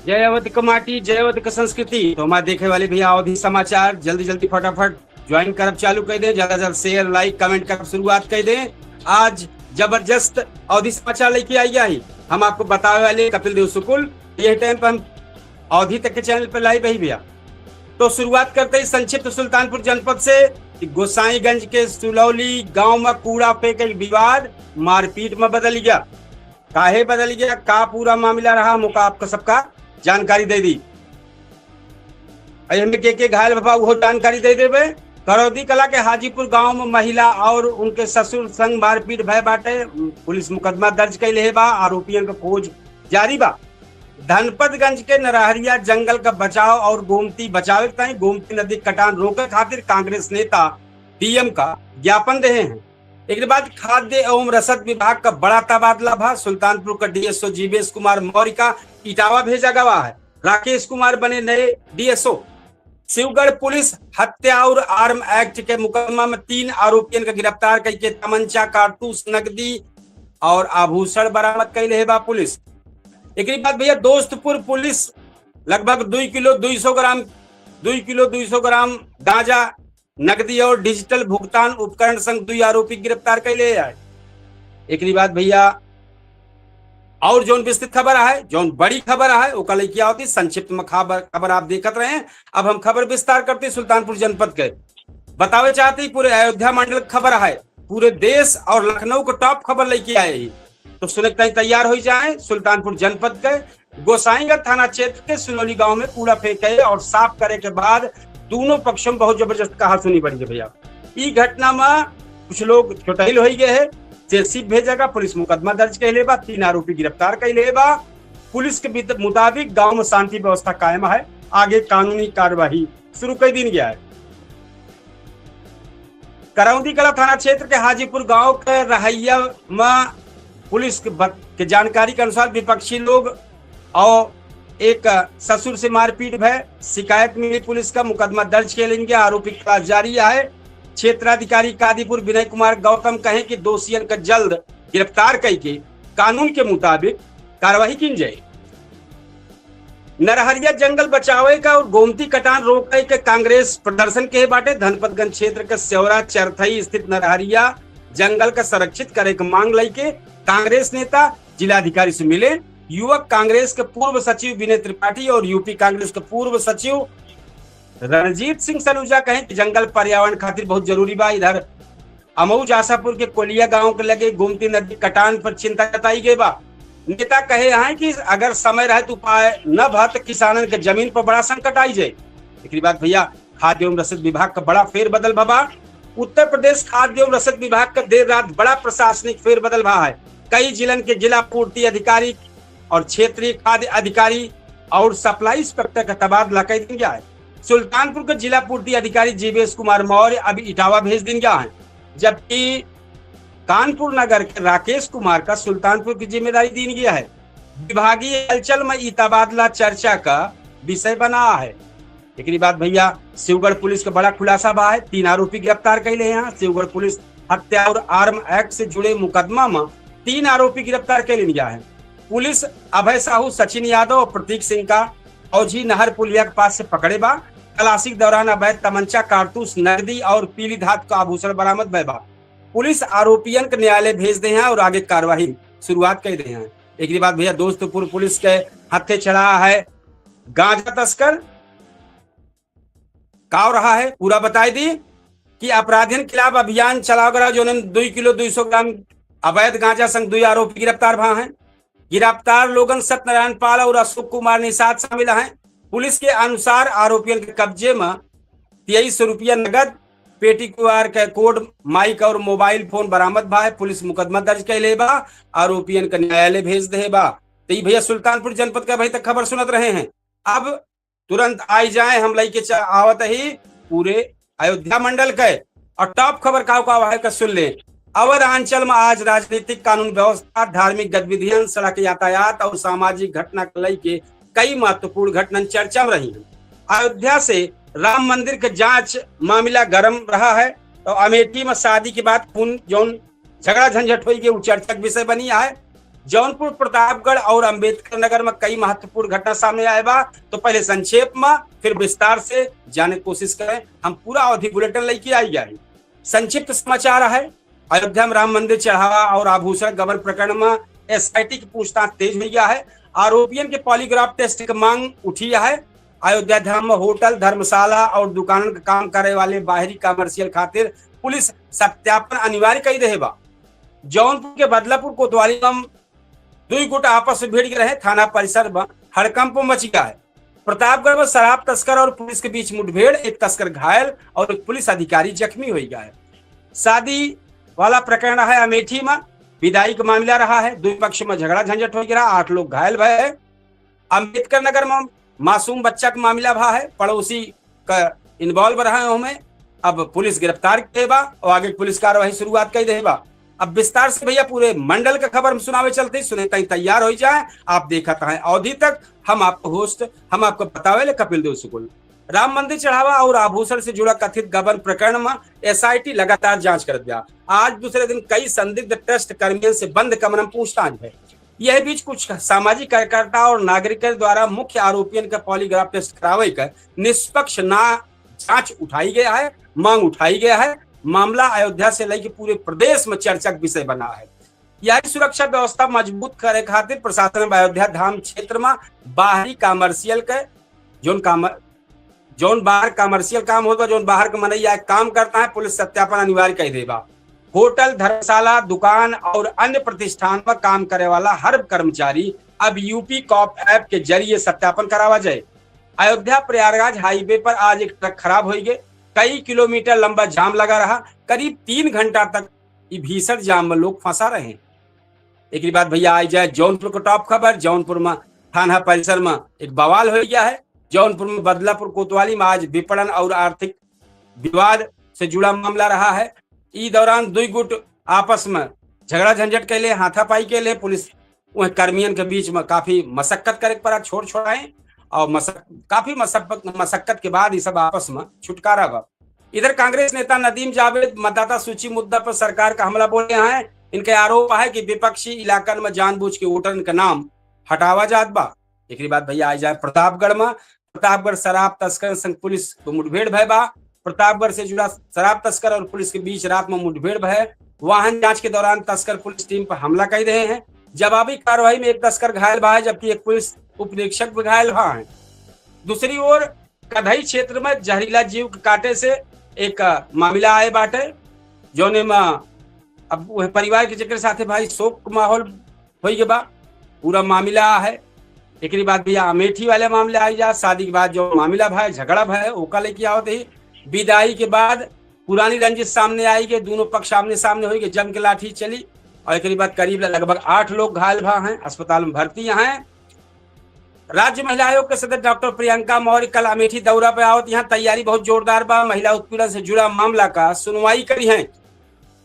जय अवध का माटी, जय अवध का संस्कृति। तो हमारे देखे वाले भैया अवधि समाचार जल्दी जल्दी फटाफट ज्वाइन करब चालू कर दें, ज्यादा ज्यादा शेयर लाइक कमेंट कर शुरुआत कर दें। आज जबरदस्त अवधि समाचार लेके आई है। हम आपको बताने वाले कपिल देव शुक्ल, यही टाइम पर हम अवधि तक के चैनल पर लाइव है भैया। तो शुरुआत करते ही संक्षिप्त सुल्तानपुर जनपद से। गोसाईगंज के सुलौली गांव में कूड़ा फेंक विवाद मारपीट में बदल गया। काहे बदल गया, का पूरा मामला रहा, मौका आपको सबका जानकारी दे दी। हमें के घायल बाबा वो जानकारी दे देवे। करौदी कला के हाजीपुर गांव में महिला और उनके ससुर संग मारपीट भय बाटे। पुलिस मुकदमा दर्ज कैले बा, आरोपियों का खोज जारी बा। धनपतगंज के नरहरिया जंगल का बचाव और गोमती बचावे ताई गोमती नदी कटान रोके खातिर कांग्रेस नेता डीएम का ज्ञापन दे हैं। एक बाद खाद्य एवं रसद विभाग का बड़ा तबादला भा। सुल्तानपुर का डीएसओ जीवेश कुमार मौर्य का इटावा भेजा गया है। राकेश कुमार बने नए डीएसओ। शिवगढ़ पुलिस हत्या और आर्म एक्ट के मुकदमा में 3 आरोपियों का गिरफ्तार करके तमंचा, कारतूस, नकदी और आभूषण बरामद कैले बा पुलिस। एक बाद भैया दोस्तपुर पुलिस लगभग 2 किलो 200 ग्राम गांजा, नकदी और डिजिटल भुगतान उपकरण संग 2 आरोपी गिरफ्तार कैले है। एक बाद भैया और जोन विस्तृत खबर है, जोन बड़ी खबर है वो कल क्या होती संक्षिप्त में खबर आप देखते रहे। अब हम खबर विस्तार करते सुल्तानपुर जनपद के बतावे चाहते पूरे अयोध्या मंडल खबर है, पूरे देश और लखनऊ को टॉप खबर लेके आए। तो सुनने तैयार हो जाए। सुल्तानपुर जनपद के गोसाईगंज थाना क्षेत्र के सुनौली गांव में कूड़ा फेंके और साफ करे के बाद दोनों पक्षों में बहुत जबरदस्त कहा सुनी पड़ी है भैया। ई घटना में कुछ लोग चोटाइल हो गए है, जेसीबी भेजेगा, पुलिस मुकदमा दर्ज कैले बा, 3 आरोपी गिरफ्तार कैले बा। पुलिस के मुताबिक गांव में शांति व्यवस्था कायम है, आगे कानूनी कार्यवाही शुरू कर दी गया है। करौदी कला थाना क्षेत्र के हाजीपुर गांव के रहैया में पुलिस के जानकारी के अनुसार विपक्षी लोग और एक ससुर से मारपीट भय शिकायत मिली। पुलिस का मुकदमा दर्ज किया गया, आरोपी की तलाश जारी है। क्षेत्राधिकारी कादीपुर विनय कुमार गौतम कहे कि दोषियों का जल्द गिरफ्तार करके कानून के मुताबिक कार्रवाई की जाए। नरहरिया जंगल बचावे का और गोमती कटान रोके के कांग्रेस प्रदर्शन के बाटे। धनपतगंज क्षेत्र के सेवरा चरथई स्थित नरहरिया जंगल का संरक्षित करे के मांग लेके कांग्रेस नेता जिलाधिकारी से मिले। युवक कांग्रेस के पूर्व सचिव विनय त्रिपाठी और यूपी कांग्रेस के पूर्व सचिव रणजीत सिंह सलूजा कहें कि जंगल पर्यावरण खातिर बहुत जरूरी बा। इधर अमऊ जासापुर के कोलिया गांव के लगे गोमती नदी कटान पर चिंता जताई गई बा। नेता कहे हैं कि अगर समय रहे तो उपाय न भा तो किसानन के जमीन पर बड़ा संकट आई जाए। एक बात भैया खाद्य एवं रसद विभाग का बड़ा फेरबदल भा। उत्तर प्रदेश खाद्य एवं रसद विभाग का देर रात बड़ा प्रशासनिक फेरबदल भा है। कई जिलन के जिला पूर्ति अधिकारी और क्षेत्रीय खाद्य अधिकारी और सप्लाई इंस्पेक्टर का तबादला कर दिया गया है। सुल्तानपुर के जिला पूर्ति अधिकारी जीवेश कुमार मौर्य अभी इटावा भेज दिया गया है, जबकि कानपुर नगर के राकेश कुमार का सुल्तानपुर की जिम्मेदारी दी गया है। विभागीय हलचल में ये तबादला चर्चा का विषय बना है। एक बात भैया शिवगढ़ पुलिस का बड़ा खुलासा बा है, 3 आरोपी गिरफ्तार कैले हैं। शिवगढ़ पुलिस हत्या और आर्म एक्ट से जुड़े मुकदमा में 3 आरोपी गिरफ्तार कर लिया है। पुलिस अभय साहू, सचिन यादव और प्रतीक सिंह का औझी नहर पुलिया के पास से पकड़े बा। तलाशी के दौरान अवैध तमंचा, कारतूस, नकदी और पीली धातु का आभूषण बरामद भय बा। पुलिस आरोपियों के न्यायालय भेज दे हैं और आगे कार्रवाई शुरुआत कर दे हैं। एक बात भैया दोस्तपुर पुलिस के हत्थे चढ़ा है गांजा तस्कर का रहा है, पूरा बताई दी कि अपराधियों के खिलाफ अभियान चलाओ गया जो 2 किलो 200 ग्राम अवैध गांजा संग 2 आरोपी गिरफ्तार भा हैं। गिरफ्तार लोगन सत्यनारायण पाल और अशोक कुमार निषाद शामिल हैं। पुलिस के अनुसार आरोपियों के कब्जे में 2300 रुपया नगद, पेटी QR के कोड, माइक और मोबाइल फोन बरामद भा है। पुलिस मुकदमा दर्ज कैले बा, आरोपियों का न्यायालय भेज दे बा। तो ये भैया सुल्तानपुर जनपद का भाई तक खबर सुनत रहे हैं। अब तुरंत आई जाए हम लई आवत ही पूरे अयोध्या मंडल के और टॉप खबर का सुन ले। अवध अंचल में आज राजनीतिक कानून व्यवस्था, धार्मिक गतिविधियां, सड़क यातायात और सामाजिक घटना के कई महत्वपूर्ण घटना चर्चा में रही है। अयोध्या से राम मंदिर के जांच मामला गर्म रहा है। तो अमेठी में शादी के बाद खून जौन झगड़ा झंझट हुई के चर्चा विषय बनी है। जौनपुर, प्रतापगढ़ और अंबेडकर नगर में कई महत्वपूर्ण घटना सामने आए बा। तो पहले संक्षेप में फिर विस्तार से जाने की कोशिश करें। हम पूरा अवधि बुलेटिन लेके आई जाए। संक्षिप्त समाचार है, अयोध्या में राम मंदिर चढ़ावा और आभूषण गबन प्रकरण में एसआईटी की पूछताछ तेज हो गया है। आरोपियों के पॉलीग्राफ टेस्ट की मांग उठी है। अयोध्या धाम में होटल, धर्मशाला और दुकान का काम करे वाले बाहरी कमर्शियल खातिर पुलिस सत्यापन अनिवार्य कर दे बा। जौनपुर के बदलापुर कोतवाली में दुई गुट आपस में भिड़ रहे, थाना परिसर में हड़कंप मच गया है। प्रतापगढ़ में शराब तस्कर और पुलिस के बीच मुठभेड़, एक तस्कर घायल और एक पुलिस अधिकारी जख्मी हो गया है। शादी वाला प्रकरण है अमेठी में, विदाई का मामला रहा है, दुई पक्ष में झगड़ा झंझट हो गया, 8 लोग घायल भय है। अंबेडकर नगर में मासूम बच्चा का मामला भा है, पड़ोसी का इन्वॉल्व रहा है हमें। अब पुलिस गिरफ्तार के बा और आगे पुलिस कार्रवाई शुरुआत कर दे बा। अब विस्तार से भैया पूरे मंडल का खबर हम सुनावे चलते, सुने तई तैयार हो जाए। आप देखा है अवधि तक हम आपको होस्ट, हम आपको बतावे कपिल देव सुकुल। राम मंदिर चढ़ावा और आभूषण से जुड़ा कथित गबन प्रकरण में एसआईटी लगातार जांच कर दिया। आज दूसरे दिन कई संदिग्ध ट्रस्ट कर्मियों से बंद कमरे में पूछताछ है। यह बीच कुछ सामाजिक कार्यकर्ता और नागरिकों द्वारा मुख्य आरोपियों का पॉलीग्राफ टेस्ट करावे कर निष्पक्ष ना जांच उठाई गया है, मांग उठाई गया है। मामला अयोध्या से लेकर पूरे प्रदेश में चर्चा का विषय बना है। यही सुरक्षा व्यवस्था मजबूत करे खातिर प्रशासन अयोध्या धाम क्षेत्र में बाहरी कमर्शियल के जोन बाहर कमर्शियल काम होगा, जोन बाहर का मनैया काम करता है, पुलिस सत्यापन अनिवार्य कर देगा। होटल, धर्मशाला, दुकान और अन्य प्रतिष्ठान में काम करे वाला हर कर्मचारी अब यूपी कॉप ऐप के जरिए सत्यापन करावा जाए। अयोध्या प्रयागराज हाईवे पर आज एक ट्रक खराब हो गए, कई किलोमीटर लंबा जाम लगा रहा, करीब 3 घंटा तक भीषण जाम में लोग फंसा रहे। एक बात भैया आई जाए जौनपुर को टॉप खबर। जौनपुर में थाना परिसर में एक बवाल हो गया है। जौनपुर में बदलापुर कोतवाली में आज विपणन और आर्थिक विवाद से जुड़ा मामला रहा है। इस दौरान दुई गुट आपस में झगड़ा झंझट के लिए, हाथापाई के लिए पुलिस वह कर्मियों के बीच में काफी मशक्कत करे पड़ा, छोड़ छोड़ाए और काफी मशक्कत के बाद ये सब आपस में छुटकारा हुआ। इधर कांग्रेस नेता नदीम जावेद मतदाता सूची मुद्दा पर सरकार का हमला बोले हैं। इनके आरोप है कि विपक्षी इलाका में जानबूझ के वोटर का नाम हटावा जात बा। एक बात भैया आ जाए प्रतापगढ़ में, प्रतापगढ़ शराब तस्कर संग पुलिस को मुठभेड़ भय बा। प्रतापगढ़ से जुड़ा शराब तस्कर और पुलिस के बीच रात में मुठभेड़ भय। वाहन जांच के दौरान तस्कर पुलिस टीम पर हमला कर रहे हैं। जवाबी कार्रवाई में एक तस्कर घायल बा है, जबकि एक पुलिस उप निरीक्षक भी घायल बा है। दूसरी ओर कधई क्षेत्र में जहरीला जीव के काटे से एक मामला आए बाटे, जोने में अब वह परिवार के चक्कर साथे भाई शोक माहौल हो गया बा। पूरा मामला है। एक बाद भैया अमेठी वाले मामले आई जा, शादी के बाद जो मामला भाई झगड़ा भाई ओका लेके आवत ही। विदाई के बाद पुरानी रंजिश सामने आई के दोनों पक्ष आमने सामने हो गए, जम के लाठी चली और एक बाद करीब लगभग 8 लोग घायल भा हैं, अस्पताल में भर्ती हैं। राज्य महिला आयोग के सदस्य डॉक्टर प्रियंका मौर्य कल अमेठी दौरा पे आवत, यहाँ तैयारी बहुत जोरदार बा। महिला उत्पीड़न से जुड़ा मामला का सुनवाई करी है।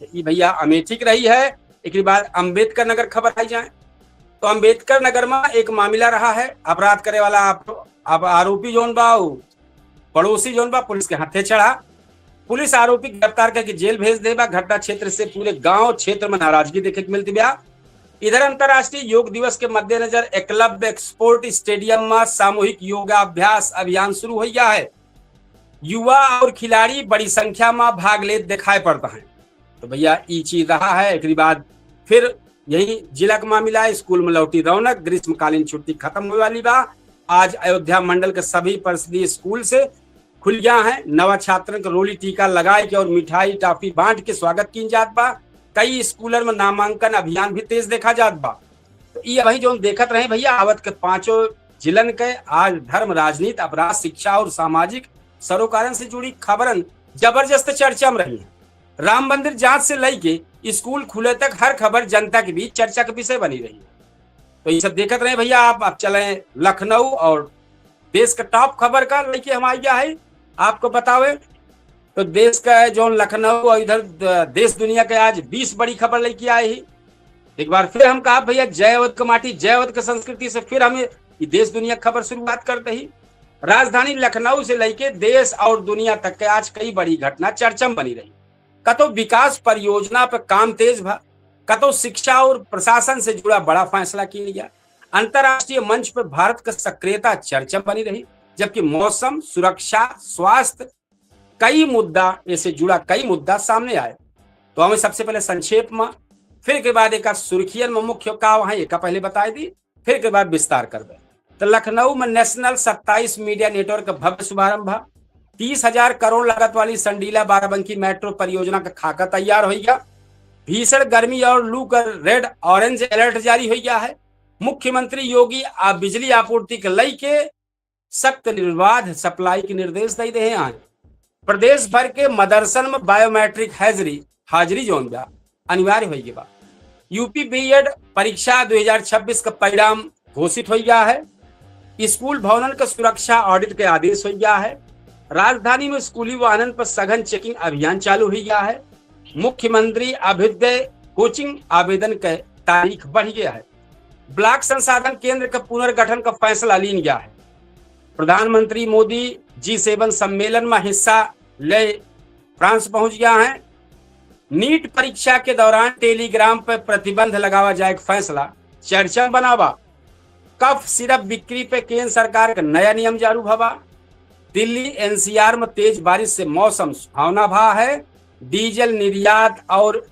ये भैया अमेठी की रही है। एक बाद अम्बेडकर नगर खबर आई जाए तो अम्बेडकर नगर में एक मामला रहा है। अपराध करे वाला अब आरोपी जोन बा पड़ोसी जोन बा पुलिस के हाथे चढ़ा। पुलिस आरोपी गिरफ्तार करके जेल भेज देबा। घटना क्षेत्र से पूरे गांव क्षेत्र में नाराजगी देखे के मिलती बा। इधर अंतर्राष्ट्रीय योग दिवस के मद्देनजर एकलव्य एक्सपोर्ट स्टेडियम में सामूहिक योगाभ्यास अभियान शुरू हो गया है। युवा और खिलाड़ी बड़ी संख्या में भाग ले दिखाई पड़ता है। तो भैया ये चीज रहा है। एक बाद फिर यही जिला का मामला है, स्कूल में लौटी रौनक, ग्रीष्मकालीन छुट्टी खत्म होने वाली बा। आज अयोध्या मंडल के सभी परिषदीय स्कूल से खुल गया है। नवा छात्रों को रोली टीका लगाए के और मिठाई टाफी बांट के स्वागत की जात बा। कई स्कूलों में नामांकन अभियान भी तेज देखा जात बा। तो ये वही जो देखत रहे भैया आवत के 5 जिलन के आज धर्म, राजनीति, अपराध, शिक्षा और सामाजिक सरोकारण से जुड़ी खबरन जबरदस्त चर्चा में रही है। राम मंदिर जांच से लेके स्कूल खुले तक हर खबर जनता के बीच चर्चा का विषय बनी रही है। तो ये सब देखते रहे भैया। आप चले लखनऊ और देश का टॉप खबर का लेके हम आ गया है आपको बतावे। तो देश का जो लखनऊ और इधर देश दुनिया के आज 20 बड़ी खबर लेके आए ही। एक बार फिर हम कहा भैया जयवत का माटी, जयवत का संस्कृति से फिर हमें देश दुनिया खबर शुरुआत करते ही। राजधानी लखनऊ से लेके देश और दुनिया तक के आज कई बड़ी घटना चर्चा में बनी रही। कतो विकास परियोजना पर काम तेज भा, कतो शिक्षा और प्रशासन से जुड़ा बड़ा फैसला किया गया। अंतर्राष्ट्रीय मंच पर भारत का सक्रियता चर्चा बनी रही, जबकि मौसम, सुरक्षा, स्वास्थ्य कई मुद्दा ऐसे जुड़ा कई मुद्दा सामने आए। तो हमें सबसे पहले संक्षेप में, फिर के बाद एक सुर्खियन में मुख्य का वहां एक पहले बताई दी, फिर के बाद विस्तार कर दे। तो लखनऊ में नेशनल 27 मीडिया नेटवर्क का भव्य शुभारंभ। 30,000 करोड़ लागत वाली संडीला बाराबंकी मेट्रो परियोजना का खाका तैयार हो गया। भीषण गर्मी और लू का रेड ऑरेंज अलर्ट जारी हो गया है। मुख्यमंत्री योगी बिजली आपूर्ति के लई के सख्त निर्बाध सप्लाई के निर्देश दे रहे हैं। प्रदेश भर के मदरसन में बायोमेट्रिक हाजिरी जोन बा अनिवार्य हो गया। यूपी बीएड परीक्षा 2026 का परिणाम घोषित हो गया है। स्कूल भवनन का सुरक्षा ऑडिट के आदेश हो गया है। राजधानी में स्कूली वाहनन पर सघन चेकिंग अभियान चालू हो गया है। मुख्यमंत्री अभ्युदय कोचिंग आवेदन का तारीख बढ़ गया है। ब्लॉक संसाधन केंद्र का पुनर्गठन का फैसला लिया गया है। प्रधानमंत्री मोदी G7 सम्मेलन में हिस्सा ले फ्रांस पहुंच गया है। नीट परीक्षा के दौरान टेलीग्राम पर प्रतिबंध लगावा जाए फैसला चर्चा बनावा। कफ सिरप बिक्री पे केंद्र सरकार का नया नियम जारी भवा। दिल्ली एनसीआर में तेज बारिश से मौसम सुहावना भा है। डीजल निर्यात और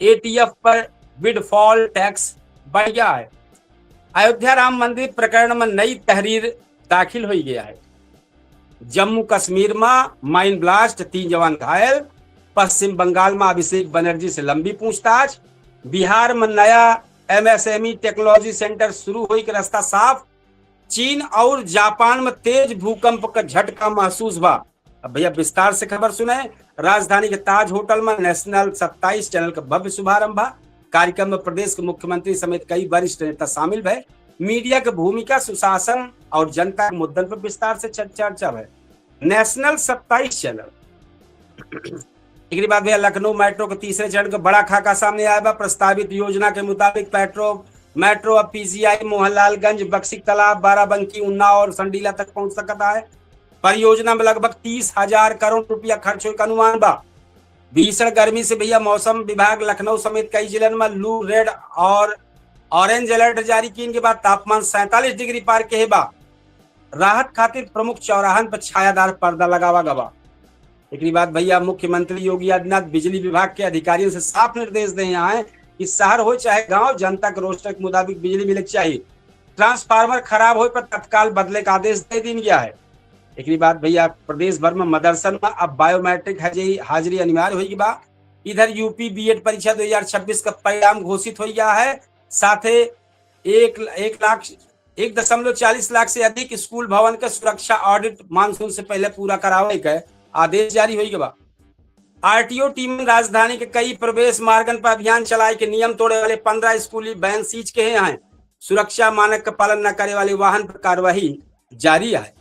एटीएफ पर विडफॉल टैक्स बढ़ गया है। अयोध्या राम मंदिर प्रकरण में नई तहरीर दाखिल हो गया है। जम्मू कश्मीर में माइन ब्लास्ट, 3 जवान घायल। पश्चिम बंगाल में अभिषेक बनर्जी से लंबी पूछताछ। बिहार में नया एमएसएमई टेक्नोलॉजी सेंटर शुरू होने का रास्ता साफ। चीन और जापान में तेज भूकंप का झटका महसूस हुआ। अब भैया विस्तार से खबर सुने। राजधानी के ताज होटल में नेशनल 27 चैनल का भव्य शुभारंभ। कार्यक्रम में प्रदेश के मुख्यमंत्री समेत कई वरिष्ठ नेता शामिल भे। मीडिया की भूमिका, सुशासन और जनता के मुद्दन पर विस्तार से चर्चा है। National 27 channel. एक बाद भैया लखनऊ मेट्रो के तीसरे चरण का बड़ा खाका सामने आया। प्रस्तावित योजना के मुताबिक मेट्रो अब पीजीआई, मोहनलालगंज, बक्सी तालाब, बाराबंकी, उन्नाव और संडीला तक पहुंच सकता है। परियोजना में लगभग 30,000 करोड़ रुपया खर्च होने का अनुमान बा। भीषण गर्मी से भैया मौसम विभाग लखनऊ समेत कई जिलों में लू, रेड और ऑरेंज अलर्ट जारी किए के बाद तापमान 47 डिग्री पार के बा। राहत खातिर प्रमुख चौराहन पर छायादार पर्दा लगावा गवा। एक बात भैया मुख्यमंत्री योगी आदित्यनाथ बिजली विभाग के अधिकारियों से साफ निर्देश दे हैं कि शहर हो चाहे गांव, जनता के रोस्टर के मुताबिक बिजली मिले चाहिए। ट्रांसफार्मर खराब हो पर तत्काल बदले का आदेश दे दिया गया है। एक बात भैया प्रदेश भर में मदरसन में अब बायोमेट्रिक हाजिरी अनिवार्य होगी बा। इधर यूपी बीएड परीक्षा 2026 का परिणाम घोषित हो गया है। साथ ही 1.40 लाख से अधिक स्कूल भवन का सुरक्षा ऑडिट मानसून से पहले पूरा करावे का आदेश जारी होगी बा। आरटीओ टीम राजधानी के कई प्रवेश मार्गन पर अभियान चलाए के नियम तोड़े वाले 15 स्कूली वैन सीज के हैं। सुरक्षा मानक का पालन न करे वाले वाहन पर कार्रवाई जारी है।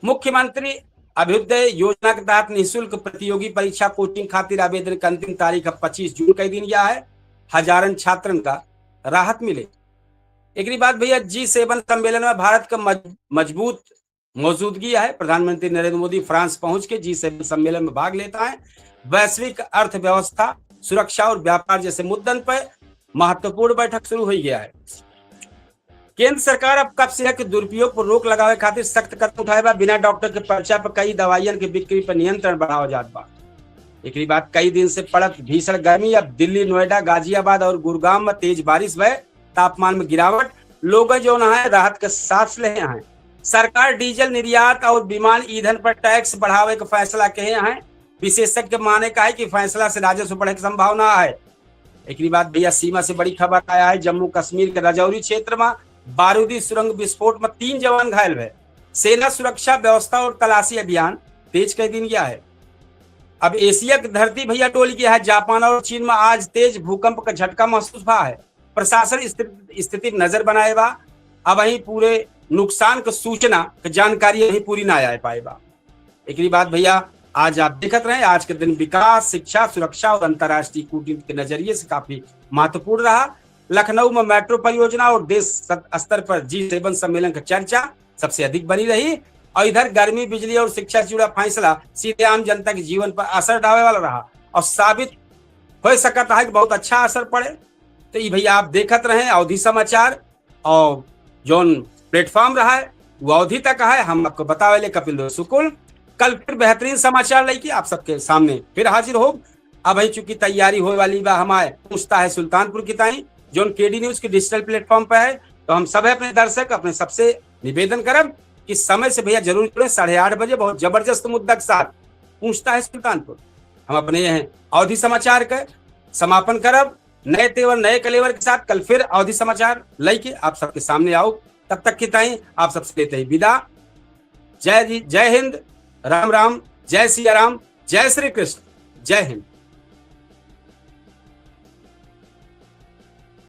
मुख्यमंत्री अभ्युदय योजना के तहत निःशुल्क प्रतियोगी परीक्षा कोचिंग खातिर आवेदन की अंतिम तारीख 25 जून का दिन गया है। हजारन छात्रन का राहत मिले। एक बात भैया G7 सम्मेलन में भारत का मजबूत मौजूदगी है। प्रधानमंत्री नरेंद्र मोदी फ्रांस पहुंच के G7 सम्मेलन में भाग लेता है। वैश्विक अर्थव्यवस्था, सुरक्षा और व्यापार जैसे मुद्दन पर महत्वपूर्ण बैठक शुरू हो गया है। केंद्र सरकार अब कफ सिरप के दुरुपयोग पर रोक लगावे खातिर सख्त कदम उठाएगा। बिना डॉक्टर के पर्चा पर कई दवाइयन की बिक्री पर नियंत्रण बढ़ावा जात बा। एक बात कई दिन से पड़त भीषण गर्मी अब दिल्ली, नोएडा, गाजियाबाद और गुरुग्राम में तेज बारिश भय तापमान में गिरावट। लोग जो है राहत के सांस ले हैं। सरकार डीजल निर्यात और विमान ईंधन पर टैक्स बढ़ावे का फैसला कहे हैं। विशेषज्ञ माने का है कि फैसला से राजस्व बढ़ने की संभावना है। एक बात भैया सीमा से बड़ी खबर आया है। जम्मू कश्मीर के राजौरी क्षेत्र में बारूदी सुरंग विस्फोट में 3 जवान घायल हुए। सेना सुरक्षा व्यवस्था और तलाशी अभियान तेज कर दिन गया है। अब एशिया की धरती भैया डोल गया है। जापान और चीन में आज तेज भूकंप का झटका महसूस हुआ है। प्रशासन स्थिति नजर बनाएगा। अब वही पूरे नुकसान की सूचना जानकारी यही पूरी ना आ पाएगा। एक बात भैया आज आप देखते रहे, आज के दिन विकास, शिक्षा, सुरक्षा और अंतर्राष्ट्रीय कूटनीति के नजरिए से काफी महत्वपूर्ण रहा। लखनऊ में मेट्रो परियोजना और देश स्तर पर G7 सम्मेलन की चर्चा सबसे अधिक बनी रही। और इधर गर्मी, बिजली और शिक्षा से जुड़ा फैसला सीधे आम जनता के जीवन पर असर डालने वाला रहा और साबित हो सकता है कि बहुत अच्छा असर पड़े। तो ये भैया आप देखत रहे अवधि समाचार, और जोन प्लेटफॉर्म रहा है वो अवधि तक है। हम आपको बतावे कपिल सुकुल कल फिर बेहतरीन समाचार लेके आप सबके सामने फिर हाजिर हो। अब ही चूंकि तैयारी होने वाली बा हमारे पूछता है सुल्तानपुर की ताई जो केडी न्यूज के डिजिटल प्लेटफॉर्म पे है। तो हम सब अपने दर्शक अपने सबसे निवेदन करब कि समय से भैया जरूर जुड़े 8:30 बजे बहुत जबरदस्त मुद्दा के साथ पूछता है सुल्तानपुर। हम अपने अवधि समाचार का समापन करब नए तेवर नए कलेवर के साथ। कल फिर अवधि समाचार लेके आप सबके सामने आओ। तब तक की ताई आप सबसे लेते ही विदा। जय हिंद, राम राम, जय सिया राम, जय श्री कृष्ण, जय हिंद।